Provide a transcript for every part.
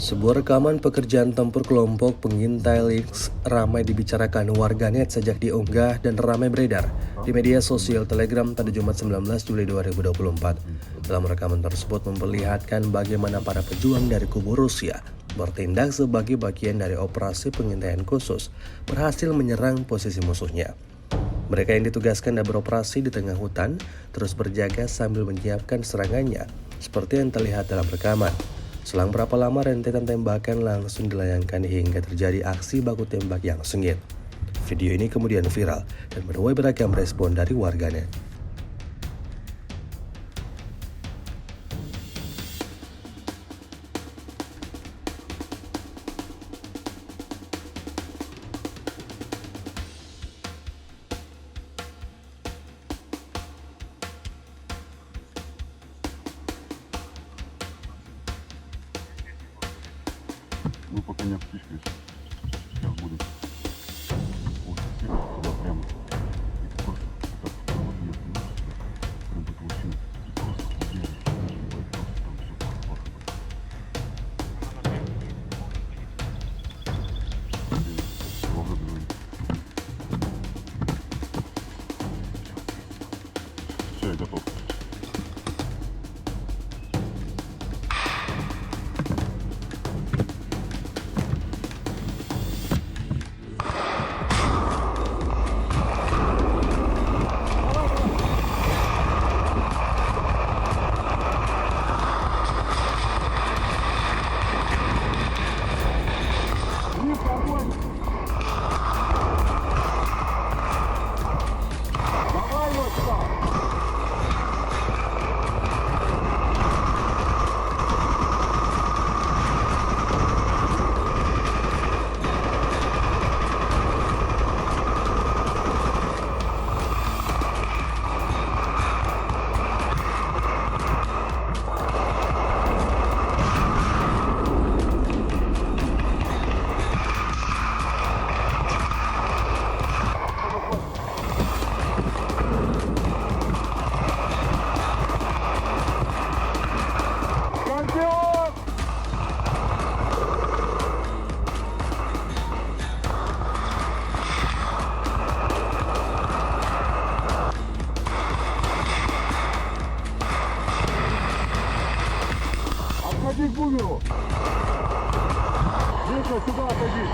Sebuah rekaman pekerjaan tempur kelompok pengintai Links ramai dibicarakan warganet sejak diunggah dan ramai beredar di media sosial Telegram pada Jumat 19 Juli 2024. Dalam rekaman tersebut memperlihatkan bagaimana para pejuang dari kubu Rusia bertindak sebagai bagian dari operasi pengintaian khusus berhasil menyerang posisi musuhnya. Mereka yang ditugaskan dan beroperasi di tengah hutan terus berjaga sambil menyiapkan serangannya seperti yang terlihat dalam rekaman. Selang berapa lama rentetan tembakan langsung dilayangkan hingga terjadi aksi baku tembak yang sengit. Video ini kemudian viral dan menuai beragam respon dari warganet. Вы пока не отпустились. Сейчас будут. Вот туда прямо. И просто так вправо вверх немножко. Прям будет очень. И просто удержишь. Даже не бывает просто там все пах-пах. Долго говорить. Все, я готов. Отходи к бумеру! Миша, сюда отходи!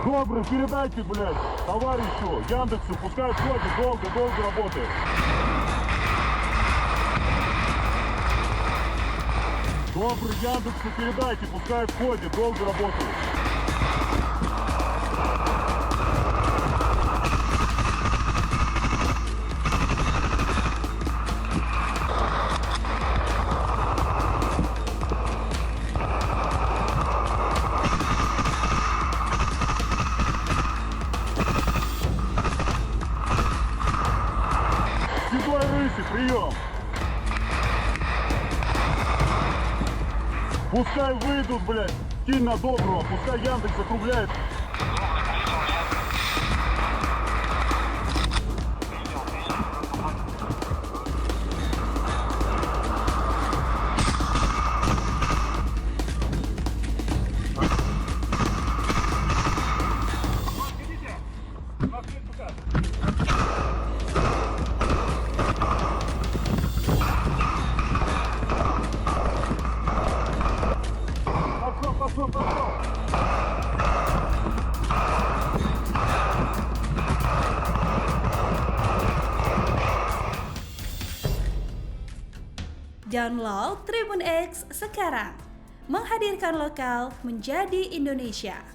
Добрый, передайте, блядь, товарищу Яндексу, пускай входит, долго работает. Добрый, Яндексу передайте, пускай входит, долго работает. Седой рыси, прием! Пускай выйдут, блядь, кинь на доброго, пускай Яндекс закругляет. Download Tribun X sekarang. Menghadirkan lokal menjadi Indonesia.